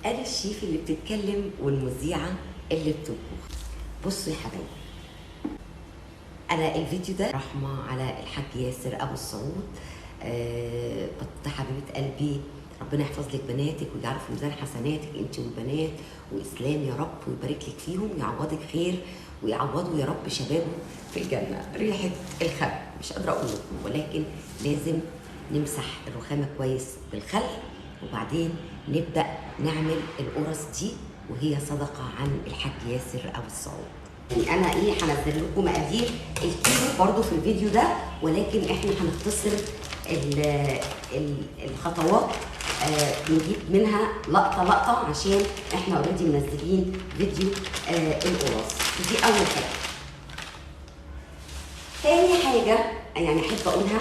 انا الشيف اللي بتتكلم والمذيعه اللي بتطبخ. بصوا يا حبايبي، انا الفيديو ده رحمه على الحاج ياسر ابو السعود. بط حبيبه قلبي، ربنا يحفظ لك بناتك ويجعله في ميزان حسناتك انت والبنات، واسلام يا رب، ويبارك لك فيهم ويعوضك خير ويعوضوا يا رب شبابه في الجنه. ريحه الخل مش قادره اقول لكم، ولكن لازم نمسح الرخامه كويس بالخل، وبعدين نبدا نعمل القرص دي، وهي صدقه عن الحاج ياسر ابو السعود. يعني انا هنزل لكم مقادير الكيلو برضو في الفيديو ده، ولكن احنا هنختصر الخطوات، بنجيب منها لقطه لقطه عشان احنا اوريدي منزلين فيديو القرص. دي اول حاجه. تاني حاجه يعني احب اقولها،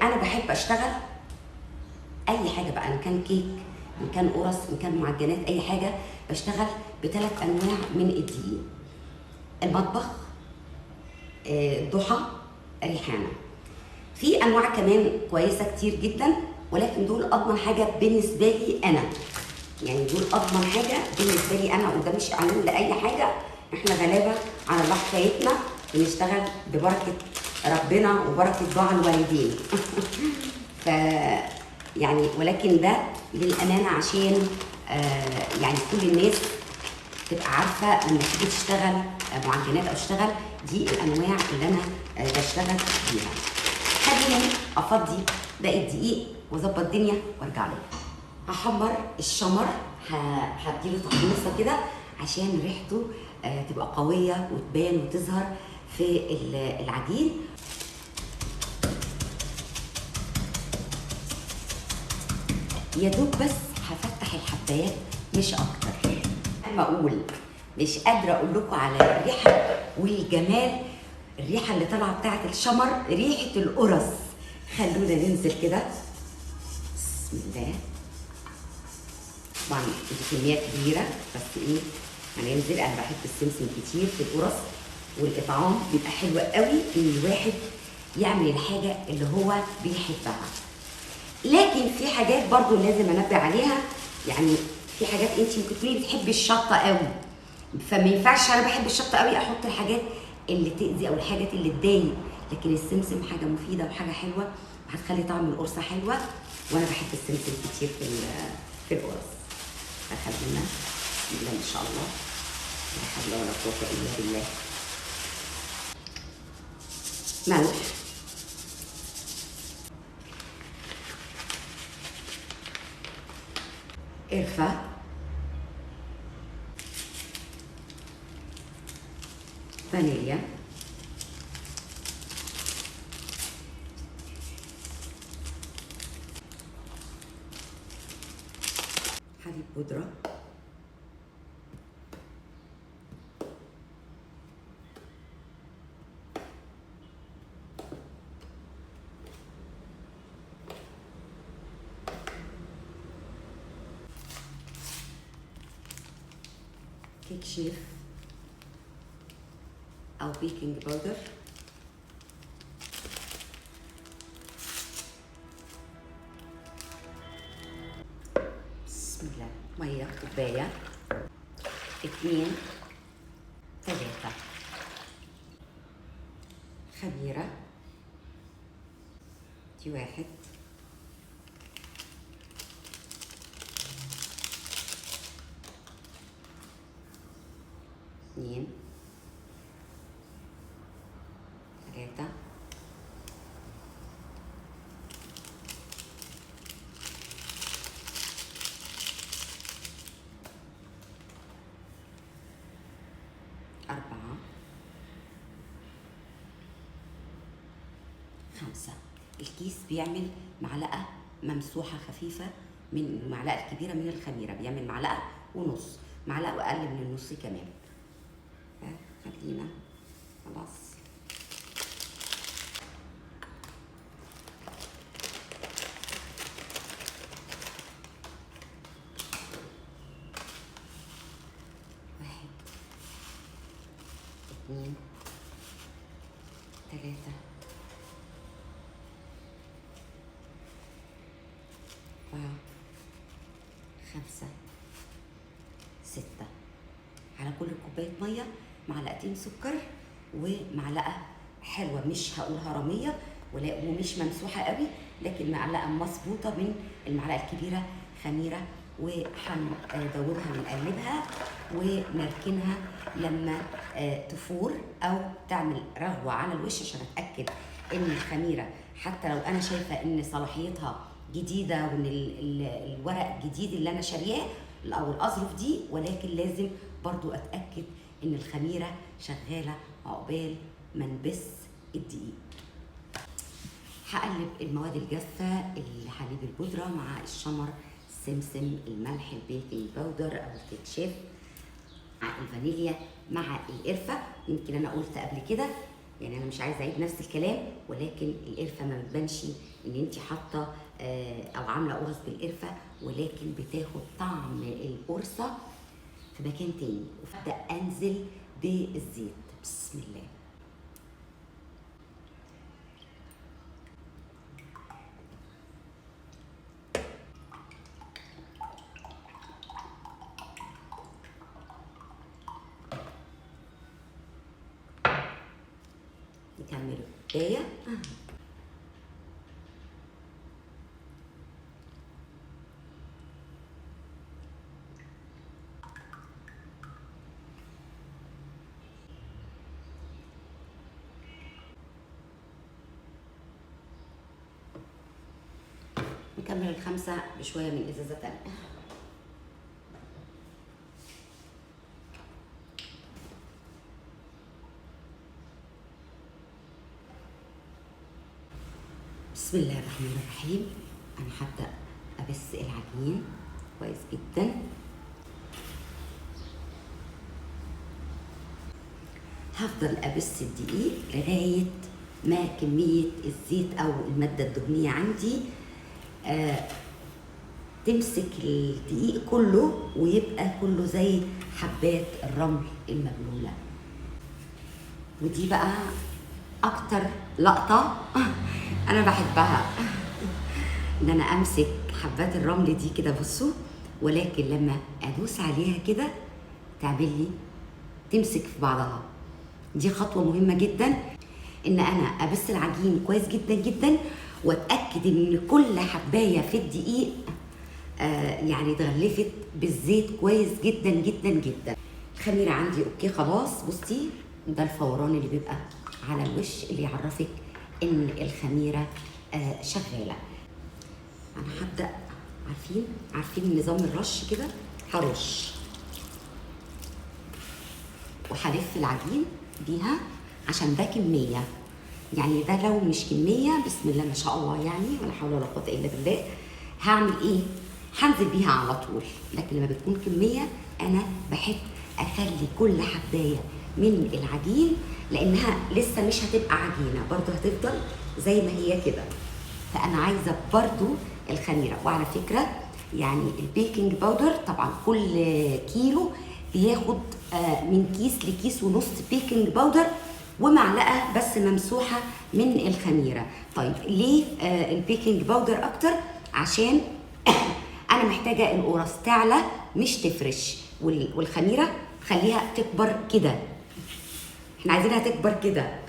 انا بحب اشتغل اي حاجه بقى، ان كان كيك، ان كان قرص، ان كان معجنات، اي حاجه بشتغل بثلاث انواع من الدقيق: المطبخ، ضحى، ريحانه. في انواع كمان كويسه كتير جدا، ولكن دول اضمن حاجه بالنسبه لي انا. يعني دول اضمن حاجه بالنسبه لي انا، وده مش اعلان لاي حاجه، احنا غلابه على الله حكايتنا، بنشتغل ببركه ربنا وبركه دعاء الوالدين. ف يعني ولكن ده للامانه عشان يعني كل الناس تبقى عارفه لما تيجي تشتغل معجنات او تشتغل، دي الانواع اللي انا بشتغل بيها. خليني افضي باقي الدقيق واظبط الدنيا وارجع لكم. هحمر الشمر، هديله تحميصه كده عشان ريحته تبقى قويه وتبان وتظهر في العجين. يا دوب بس هفتح الحبايات مش اكتر. اما اقول مش قادره اقول لكم على الريحه والجمال، الريحه اللي طالعه بتاعه الشمر، ريحه القرص. خلونا ننزل كده. بسم الله. طبعا دي كميات كبيره، بس ايه هننزل. انا بحب السمسم كتير في القرص، والاطعام بيبقى حلو قوي ان الواحد يعمل الحاجه اللي هو بيحبها. لكن في حاجات برضو لازم انبه عليها. يعني في حاجات انت ممكن تكوني بتحبي الشطه قوي، فما ينفعش انا بحب الشطه قوي احط الحاجات اللي تاذي او الحاجات اللي تضايق. لكن السمسم حاجه مفيده وحاجه حلوه، وهتخلي طعم القرصه حلوه، وانا بحب السمسم كتير في القرص. فخلينا بسم الله ما شاء الله، لا حول ولا قوه الا بالله. ملح، قرفه، فانيليا، حليب بودره، كيك شيف او بيكنج باودر، بسم الله. ميه كوبايه، 2 3 خميره، دي 1 2 3 4 5. الكيس بيعمل معلقه ممسوحه خفيفه، من المعلقه الكبيره من الخميره بيعمل معلقه ونص، معلقه واقل من النص كمان. خلينا خلاص. واحد 2 3 4 5 6. على كل كوبايه ميه معلقتين سكر ومعلقه حلوه، مش هقول هرميه ومش ممسوحه قوي، لكن معلقه مظبوطه من المعلقه الكبيره خميره، وهندوبها ونقلبها ونركنها لما تفور او تعمل رغوه على الوش عشان اتاكد ان الخميره، حتى لو انا شايفه ان صلاحيتها جديده وان الورق جديد اللي انا شارياه او الاظرف دي، ولكن لازم برضو اتاكد ان الخميره شغاله عقبال ما نبس الدقيق. هقلب المواد الجافه، الحليب البودره مع الشمر، السمسم، الملح، البيكنج باودر او الكاتشيف، مع الفانيليا، مع القرفه. يمكن انا قلت قبل كده، يعني انا مش عايزه اعيد نفس الكلام، ولكن القرفه ما بتبانش ان انت حاطه او عامله قرص بالقرفه، ولكن بتاخد طعم القرصه في مكان تاني. وابدا انزل بالزيت. بسم الله. نكمل كوبايه. نكمل ال5 بشويه من ازازه تانيه. بسم الله الرحمن الرحيم. انا هبدا ابس العجين كويس جدا. هفضل ابس الدقيق لغايه ما كميه الزيت او الماده الدهنيه عندي تمسك الدقيق كله ويبقى كله زي حبات الرمل المبلوله. ودي بقى اكتر لقطه انا بحبها، ان انا امسك حبات الرمل دي كده، بصوا، ولكن لما ادوس عليها كده تعمل لي تمسك في بعضها. دي خطوه مهمه جدا، ان انا ابس العجين كويس جدا جدا، واتاكد ان كل حبايه في الدقيق يعني اتغلفت بالزيت كويس جدا جدا جدا. الخميره عندي اوكي خلاص. بصي، ده الفوران اللي بيبقى على الوش اللي يعرفك ان الخميره شغاله. انا هبدا، عارفين نظام الرش كده، هرش وهلف العجين بيها عشان ده كميه، يعني ده لو مش كميه بسم الله ما شاء الله يعني، ولا حول ولا قوه الا بالله، هعمل ايه؟ هنزل بيها على طول. لكن لما بتكون كميه انا بحب اخلي كل حبايه من العجين، لانها لسه مش هتبقى عجينه، برضو هتفضل زي ما هي كده. فانا عايزه برضو الخميره. وعلى فكره يعني البيكنج باودر طبعا كل كيلو بياخد من كيس لكيس ونص بيكنج باودر ومعلقه بس ممسوحه من الخميره. طيب ليه البيكنج باودر اكتر؟ عشان انا محتاجه القرص تعلى مش تفرش، والخميره خليها تكبر كده، احنا عايزينها تكبر كده.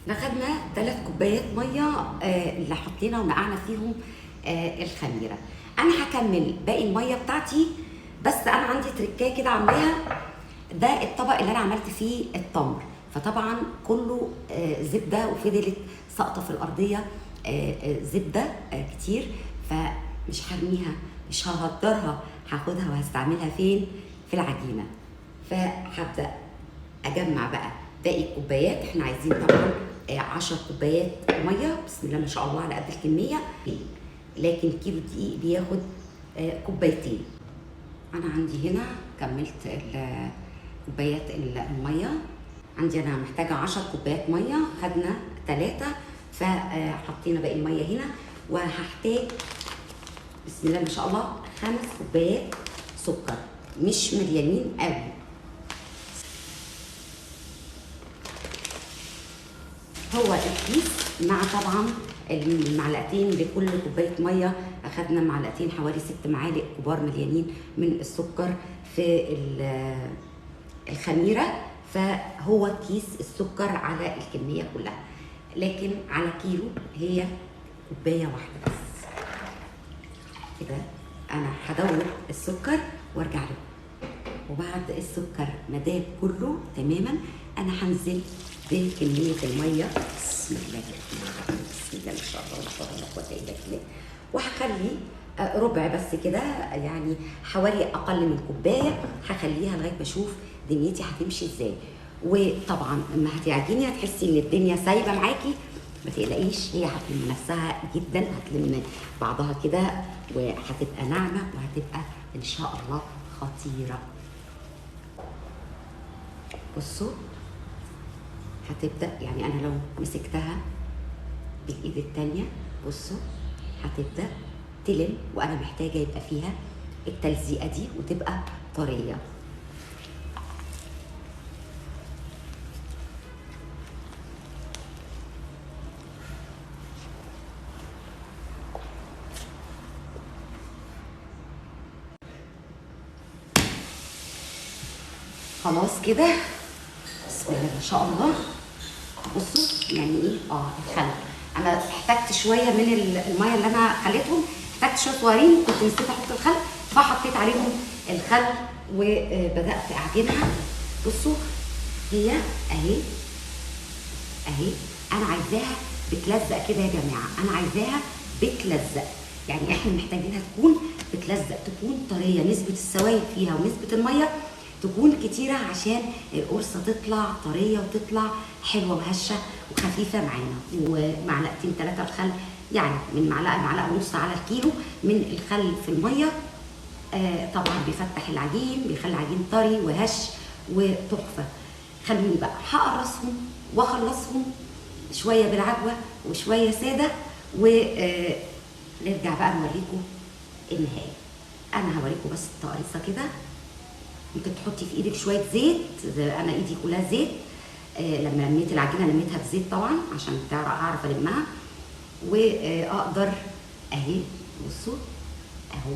خدنا 3 كوبايات ميه اللي حطينا ونقعنا فيهم الخميره. انا هكمل باقي الميه بتاعتي، بس انا عندي تريكايه كده عاملاها. ده الطبق اللي انا عملت فيه التمر، فطبعا كله زبده، وفضلت ساقطه في الارضيه زبده كتير، فمش هرميها، مش ههدرها، هاخدها وهستعملها فين؟ في العجينه. فهبدا اجمع بقى باقي الكوبايات. احنا عايزين طبعا 10 كوبايات ميه، بسم الله ما شاء الله على قد الكميه، لكن كيلو دقيق بياخد كوبايتين. انا عندي هنا كملت كوبايات الميه. عندي انا محتاجه 10 كوبايات ميه، خدنا 3، فحطينا باقي الميه هنا. وهحتاج بسم الله ما شاء الله 5 كوبايات سكر، مش مليانين قوي. هو الكيس مع طبعا المعلقتين لكل كوبايه ميه اخدنا معلقتين حوالي 6 معالق كبار مليانين من السكر في الخميره، فهو كيس السكر على الكميه كلها، لكن على كيلو هي كوبايه واحده بس. كده انا هدوب السكر وارجع له، وبعد السكر ما داب كله تماما انا هنزل بكميه الميه. بسم الله الرحمن الرحيم، بسم الله ما شاء الله لا حول ولا قوه الا بالله. وهخلي ربع بس كده، يعني حوالي اقل من كوبايه، هخليها لغايه ما اشوف دنيتي هتمشي ازاي. وطبعا لما هتعجني هتحسي ان الدنيا سايبه معاكي، ما تقلقيش، هي هتلم نفسها جدا، هتلم بعضها كده وهتبقى ناعمه وهتبقى ان شاء الله خطيره. بصوا هتبدا، يعني انا لو مسكتها بالايد التانيه بصوا هتبدا تلم، وانا محتاجه يبقى فيها التلزيقه دي وتبقى طريه. خلاص كده بسم الله ما شاء الله. بصوا يعني ايه الخل، انا احتجت شويه من الميه اللي انا خليتهم، احتجت شويه صغيرين، كنت نسيت احط الخل فحطيت عليهم الخل وبدات اعجنها. بصوا هي اهي اهي، انا عايزاها بتلزق كده يا جماعه، انا عايزاها بتلزق، يعني احنا محتاجينها تكون بتلزق، تكون طريه، نسبه السوائل فيها ونسبه الميه تكون كتيره عشان القرصه تطلع طريه وتطلع حلوه وهشه وخفيفه معانا. ومعلقتين 3 الخل، يعني من معلقه ونص على الكيلو من الخل في الميه. طبعا بيفتح العجين، بيخلي العجين طري وهش وتحفه. خلوني بقى هقرصهم واخلصهم شويه بالعجوه وشويه ساده، ونرجع بقى نوريكم النهايه. انا هوريكم بس التقريصه كده، ممكن تحطي في ايدك شويه زيت، انا ايدي كلها زيت. لما لميت العجينه لميتها بزيت طبعا عشان اعرف المها، واقدر اهي بصوا اهو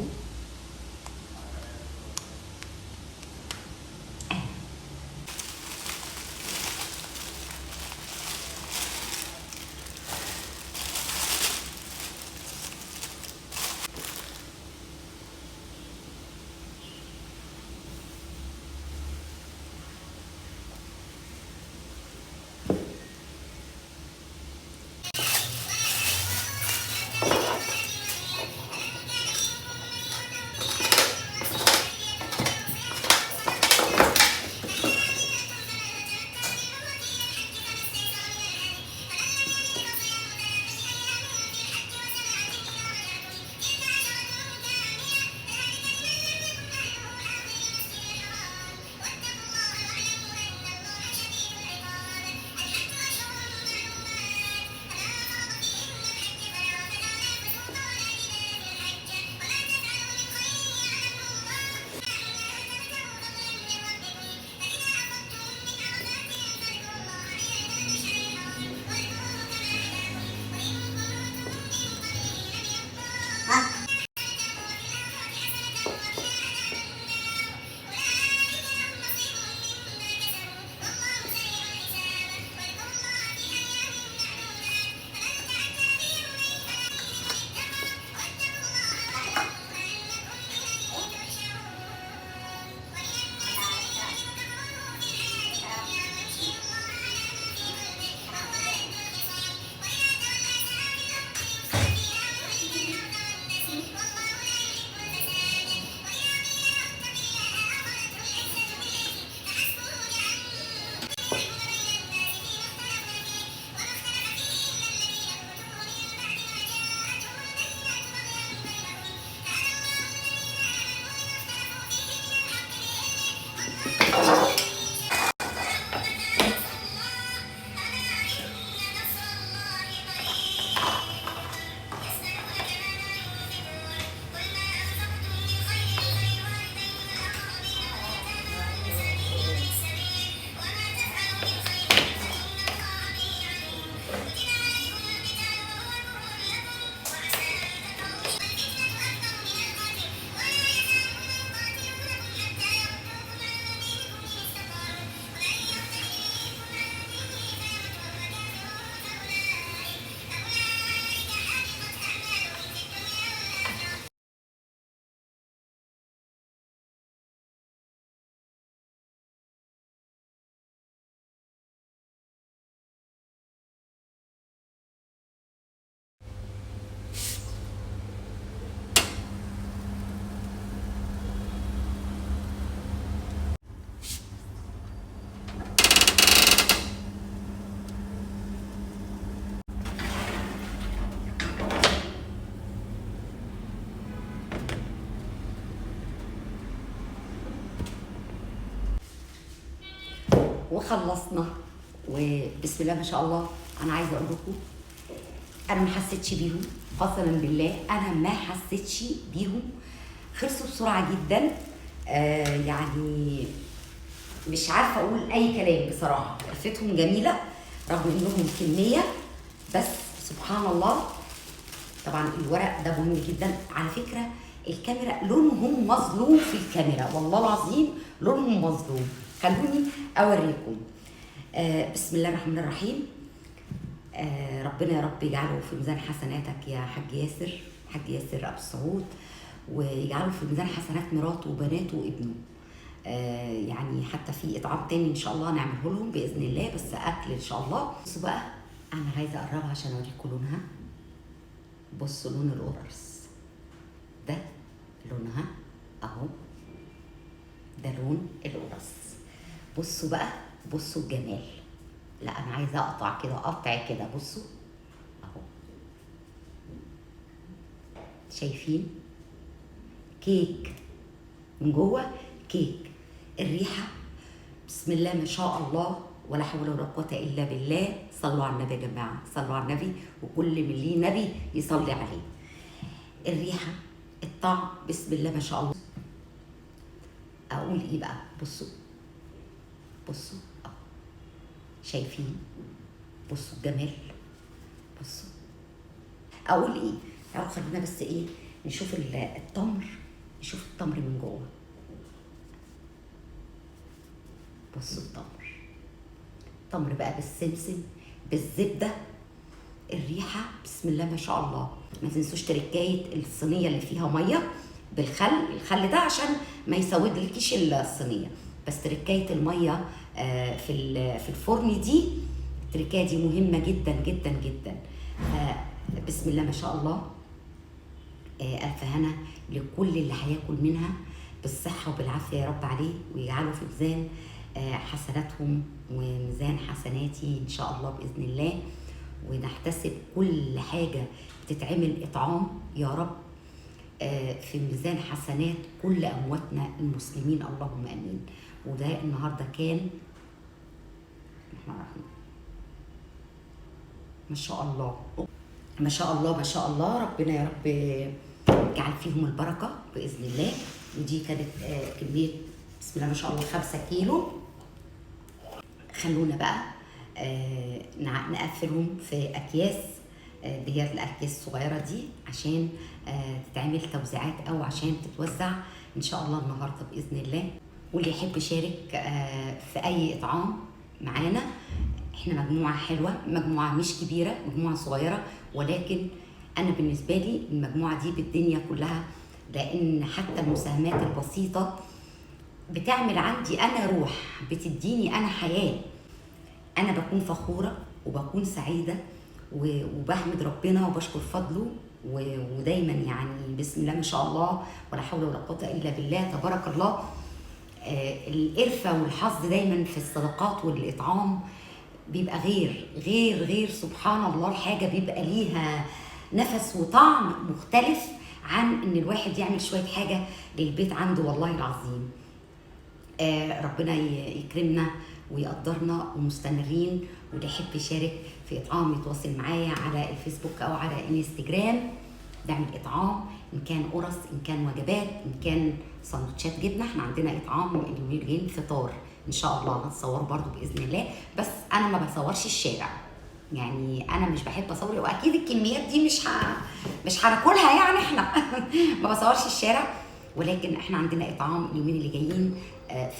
وخلصنا. وبسم الله ما شاء الله، انا عايزه اقول لكم انا ما حسيتش بيهم، قسما بالله انا ما حسيتش بيهم. خلصوا بسرعه جدا. يعني مش عارفه اقول اي كلام بصراحه. ريحتهم جميله رغم انهم كميه، بس سبحان الله. طبعا الورق ده مهم جدا على فكره. الكاميرا لونهم مظلوم في الكاميرا، والله العظيم لونهم مظلوم. خلوني اوريكم. بسم الله الرحمن الرحيم. ربنا يا رب يجعله في ميزان حسناتك يا حاج ياسر، حاج ياسر ابو السعود، ويجعله في ميزان حسنات مراته وبناته وابنه. يعني حتى في اطعام تاني ان شاء الله نعمله لهم باذن الله، بس اكل ان شاء الله. بصوا بقى، انا عايزه اقربها عشان اوريكم لونها. بصوا لون القرص ده، لونها اهو، ده لون القرص. بصوا بقى، بصوا الجمال. لا انا عايزه اقطع كده، اقطع كده. بصوا اهو، شايفين؟ كيك من جوه، كيك. الريحه بسم الله ما شاء الله، ولا حول ولا قوه الا بالله. صلوا على النبي يا جماعه، صلوا على النبي، وكل من ليه نبي يصلي عليه. الريحه، الطعم بسم الله ما شاء الله. اقول ايه بقى؟ بصوا بصوا اهو، شايفين؟ بصوا الجمال، بصوا. اقول ايه؟ تعالوا خلينا بس ايه، نشوف التمر، نشوف التمر من جوه. بصوا التمر، تمر بقى بالسمسم بالزبده. الريحه بسم الله ما شاء الله. ما تنسوش تركايه الصينيه اللي فيها ميه بالخل. الخل ده عشان ما يسودلكيش الصينيه، بس تركايه الميه في الفرن دي، التركايه دي مهمه جدا جدا جدا. بسم الله ما شاء الله. الف هنا لكل اللي هياكل منها بالصحه وبالعافيه يا رب عليه، ويجعله في ميزان حسناتهم وميزان حسناتي ان شاء الله باذن الله. ونحتسب كل حاجه بتتعمل اطعام يا رب في ميزان حسنات كل امواتنا المسلمين، اللهم امين. وده النهارده كان ما شاء الله ما شاء الله ما شاء الله. ربنا يا رب يجعل فيهم البركه باذن الله. ودي كانت كميه بسم الله ما شاء الله 5 كيلو. خلونا بقى نقفلهم في اكياس، ديت الاكياس الصغيره دي عشان تتعمل توزيعات او عشان تتوزع ان شاء الله النهارده باذن الله. واللي يحب يشارك في اي اطعام معانا، احنا مجموعه حلوه، مجموعه مش كبيره، مجموعه صغيره، ولكن انا بالنسبه لي المجموعه دي بالدنيا كلها، لان حتى المساهمات البسيطه بتعمل عندي انا روح، بتديني انا حياه. انا بكون فخوره وبكون سعيده وبحمد ربنا وبشكر فضله، ودايما يعني بسم الله ما شاء الله، ولا حول ولا قوه الا بالله، تبارك الله. القرفه والحظ دايما في الصدقات والاطعام بيبقى غير سبحان الله. الحاجه بيبقى ليها نفس وطعم مختلف عن ان الواحد يعمل شويه حاجه للبيت عنده، والله العظيم. ربنا يكرمنا ويقدرنا ومستمرين. واللي يحب يشارك في اطعام يتواصل معايا على الفيسبوك او على انستجرام، نعمل اطعام، ان كان قرص، ان كان وجبات، ان كان سندوتشات جبنه. احنا عندنا اطعام اليومين الجايين فطار ان شاء الله هنصوره برضو باذن الله. بس انا ما بصورش الشارع، يعني انا مش بحب اصور، واكيد الكميات دي مش هناكلها يعني احنا ما بصورش الشارع. ولكن احنا عندنا اطعام اليومين اللي جايين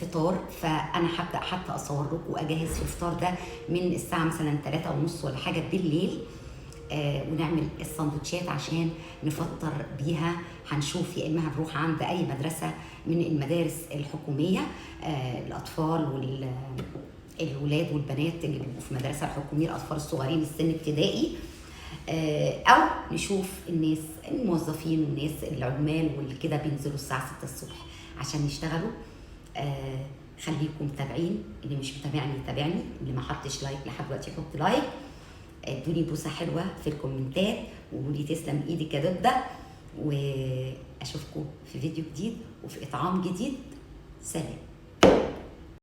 فطار، فانا هبدا حتى اصور لكم واجهز في الفطار ده من الساعه مثلا 3:30 ولا حاجه بالليل. ونعمل السندوتشات عشان نفطر بيها. هنشوف يا اما هنروح عند اي مدرسه من المدارس الحكوميه، الاطفال والولاد والبنات اللي بيبقوا في المدرسه الحكوميه، الاطفال الصغيرين السن ابتدائي، او نشوف الناس الموظفين والناس العمال واللي كده بينزلوا الساعه 6 الصبح عشان يشتغلوا. خليكم متابعين، اللي مش متابعني يتابعني، اللي ما حطش لايك لحد دلوقتي يحط لايك، ادوني بوسه حلوه في الكومنتات وقولوا لي تسلم ايدك يا دبده. واشوفكم في فيديو جديد وفي اطعام جديد. سلام.